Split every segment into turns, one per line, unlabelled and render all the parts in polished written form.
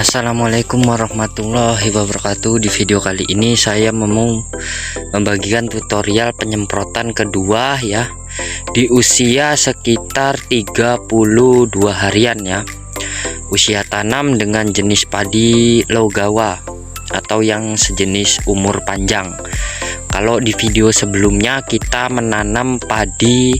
Assalamualaikum warahmatullahi wabarakatuh. Di video kali ini saya mau membagikan tutorial penyemprotan kedua ya, di usia sekitar 32 harian ya, usia tanam dengan jenis padi Logawa atau yang sejenis umur panjang. Kalau di video sebelumnya kita menanam padi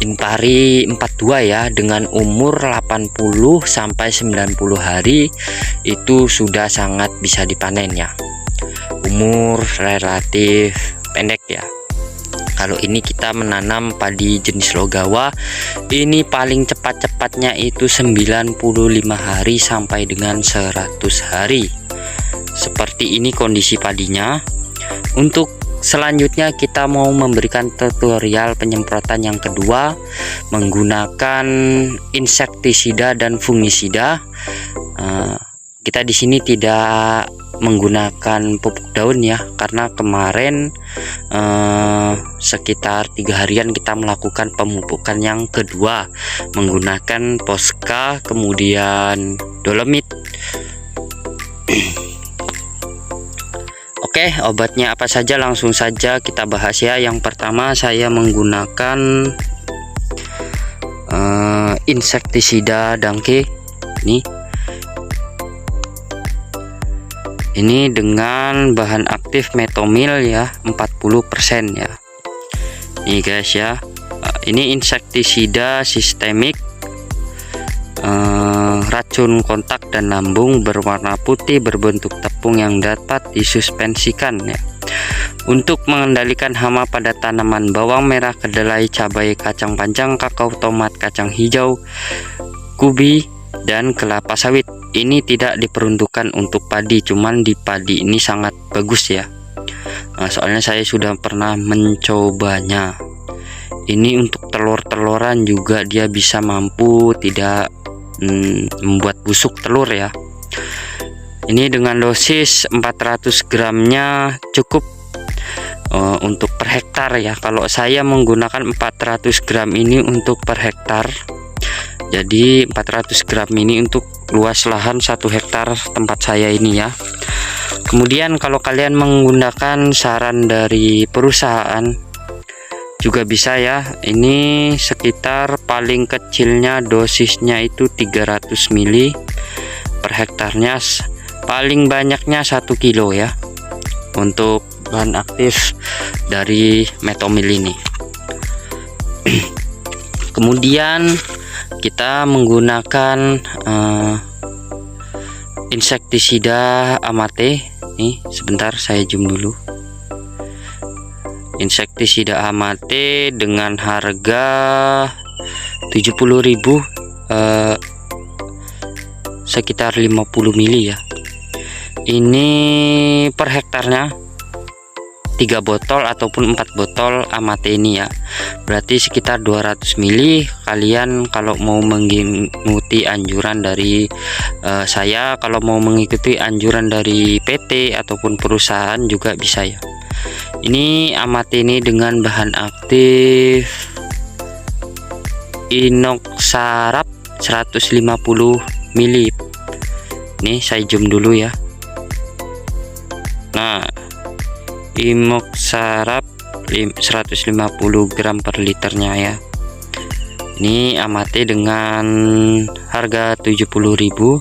Impari 42 ya, dengan umur 80 sampai 90 hari itu sudah sangat bisa dipanen ya. Umur relatif pendek ya. Kalau ini kita menanam padi jenis Logawa, ini paling cepat-cepatnya itu 95 hari sampai dengan 100 hari. Seperti ini kondisi padinya. Untuk selanjutnya kita mau memberikan tutorial penyemprotan yang kedua menggunakan insektisida dan fungisida. Kita di sini tidak menggunakan pupuk daun ya, karena kemarin sekitar 3 harian kita melakukan pemupukan yang kedua menggunakan Posca kemudian Dolomit. Oke, obatnya apa saja langsung saja kita bahas ya. Yang pertama saya menggunakan insektisida Danke ini dengan bahan aktif metomil ya, 40% ya. Ini guys ya, ini insektisida sistemik, racun kontak dan lambung berwarna putih berbentuk tepung yang dapat disuspensikan ya, untuk mengendalikan hama pada tanaman bawang merah, kedelai, cabai, kacang panjang, kakao, tomat, kacang hijau, kubi, dan kelapa sawit. Ini tidak diperuntukkan untuk padi, cuman di padi ini sangat bagus ya. Soalnya saya sudah pernah mencobanya. Ini untuk telur-teluran juga dia bisa mampu tidak membuat busuk telur ya. Ini dengan dosis 400 gramnya cukup untuk per hektar ya. Kalau saya menggunakan 400 gram ini untuk per hektar, jadi 400 gram ini untuk luas lahan 1 hektar tempat saya ini ya. Kemudian kalau kalian menggunakan saran dari perusahaan juga bisa ya. Ini sekitar paling kecilnya dosisnya itu 300 ml per hektarnya, paling banyaknya 1 kilo ya, untuk bahan aktif dari metomil ini. Kemudian kita menggunakan insektisida Amate. Nih sebentar saya zoom dulu. Insektisida Amate dengan harga 70.000, sekitar 50 ml ya. Ini per hektarnya 3 botol ataupun 4 botol Amate ini ya, berarti sekitar 200 ml. Kalian kalau mau mengikuti anjuran dari saya, kalau mau mengikuti anjuran dari PT ataupun perusahaan juga bisa ya. Ini Amate ini dengan bahan aktif inoxarap 150 ml. Nih saya zoom dulu ya. Nah, inoxarap 150 gram per liternya ya. Ini Amate dengan harga 70.000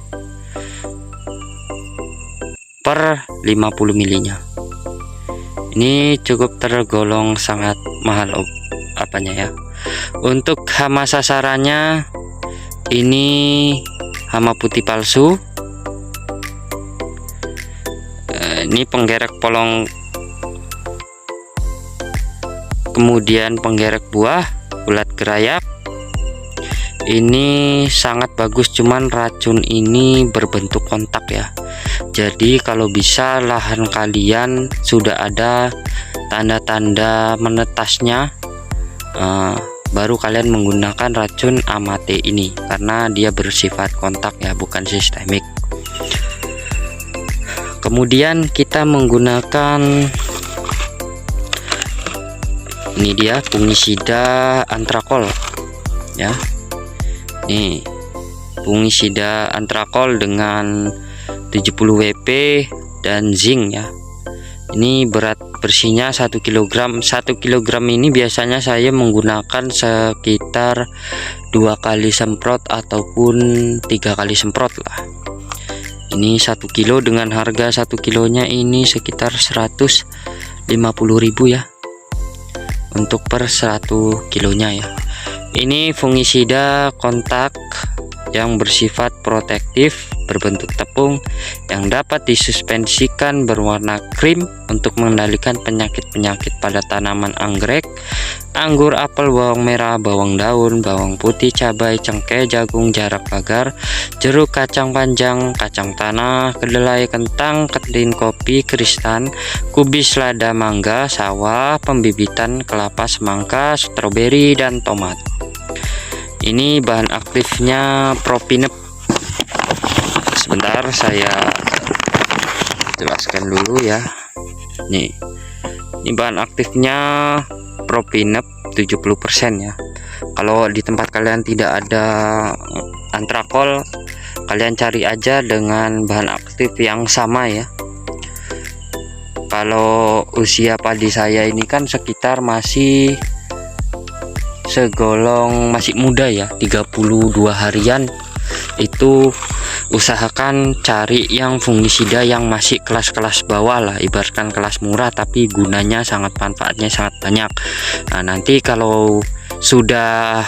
per 50 ml nya. Ini cukup tergolong sangat mahal apanya ya. Untuk hama sasarannya ini hama putih palsu, ini penggerek polong, kemudian penggerek buah, ulat gerayak. Ini sangat bagus, cuman racun ini berbentuk kontak ya. Jadi kalau bisa lahan kalian sudah ada tanda-tanda menetasnya, baru kalian menggunakan racun Amate ini, karena dia bersifat kontak ya, bukan sistemik. Kemudian kita menggunakan ini dia fungisida antrakol ya. Nih fungisida antrakol dengan 70 WP dan zinc ya. Ini berat bersihnya 1 kg. 1 kg ini biasanya saya menggunakan sekitar 2 kali semprot ataupun 3 kali semprot lah. Ini 1 kilo dengan harga 1 kilonya ini sekitar 150.000 ya untuk per 1 kilonya ya. Ini fungisida kontak yang bersifat protektif berbentuk tepung yang dapat disuspensikan berwarna krim untuk mengendalikan penyakit-penyakit pada tanaman anggrek, anggur, apel, bawang merah, bawang daun, bawang putih, cabai, cengkeh, jagung, jarak pagar, jeruk, kacang panjang, kacang tanah, kedelai, kentang, kedelai, kopi, kristan, kubis, lada, mangga, sawah, pembibitan, kelapa, semangka, stroberi, dan tomat. Ini bahan aktifnya Propinep. Sebentar saya jelaskan dulu ya. Ini bahan aktifnya Propinep 70% ya. Kalau di tempat kalian tidak ada antrakol, kalian cari aja dengan bahan aktif yang sama ya. Kalau usia padi saya ini kan sekitar masih segolong masih muda ya, 32 harian, itu usahakan cari yang fungisida yang masih kelas-kelas bawah lah, ibaratkan kelas murah tapi gunanya manfaatnya sangat banyak. Nah, nanti kalau sudah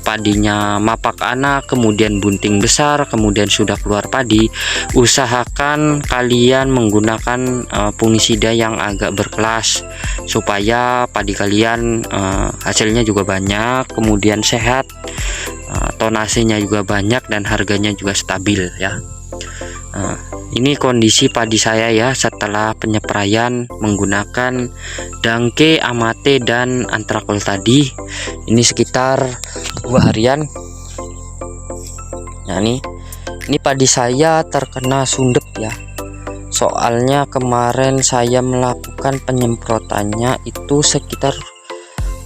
padinya mapak anak, kemudian bunting besar, kemudian sudah keluar padi, usahakan kalian menggunakan fungisida yang agak berkelas supaya padi kalian hasilnya juga banyak, kemudian sehat, tonasenya juga banyak, dan harganya juga stabil ya. Ini kondisi padi saya ya setelah penyepraian menggunakan Dangke, Amate, dan antrakol tadi. Ini sekitar 2 harian. Nah, ini padi saya terkena sundep ya. Soalnya kemarin saya melakukan penyemprotannya itu sekitar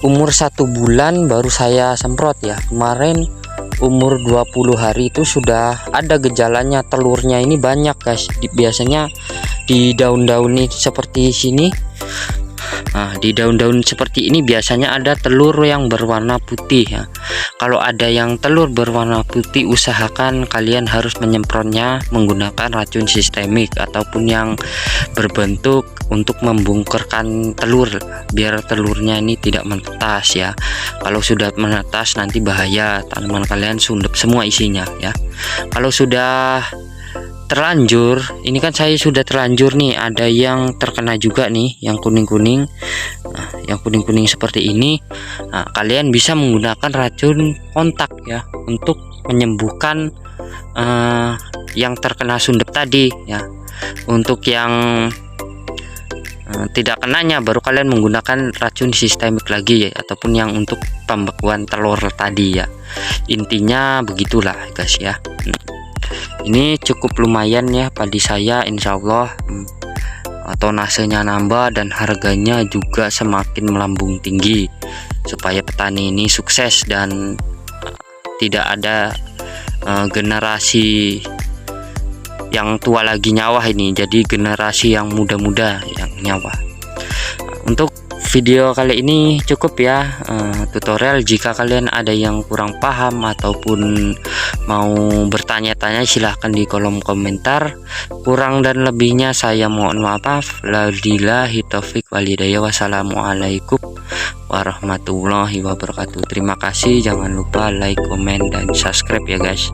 umur 1 bulan baru saya semprot ya. Kemarin umur 20 hari itu sudah ada gejalanya, telurnya ini banyak guys. Biasanya di daun-daun ini seperti sini. Nah, di daun-daun seperti ini biasanya ada telur yang berwarna putih ya. Kalau ada yang telur berwarna putih, usahakan kalian harus menyemprotnya menggunakan racun sistemik ataupun yang berbentuk untuk membungkurkan telur biar telurnya ini tidak menetas ya. Kalau sudah menetas nanti bahaya, tanaman kalian sundep semua isinya ya. Kalau sudah terlanjur, ini kan saya sudah terlanjur nih, ada yang terkena juga nih yang kuning-kuning. Nah, yang kuning-kuning seperti ini, nah, kalian bisa menggunakan racun kontak ya untuk menyembuhkan yang terkena sundep tadi ya. Untuk yang tidak kenanya baru kalian menggunakan racun sistemik lagi ya, ataupun yang untuk pembekuan telur tadi ya. Intinya begitulah guys ya. Ini cukup lumayan ya padi saya, insya Allah tonasenya nambah dan harganya juga semakin melambung tinggi supaya petani ini sukses dan tidak ada generasi yang tua lagi nyawa ini, jadi generasi yang muda-muda yang nyawa. Untuk video kali ini cukup ya tutorial. Jika kalian ada yang kurang paham ataupun mau bertanya-tanya, silahkan di kolom komentar. Kurang dan lebihnya saya mohon maaf. Wabillahi taufiq walhidayah. Wassalamualaikum warahmatullahi wabarakatuh. Terima kasih, jangan lupa like, komen, dan subscribe ya guys.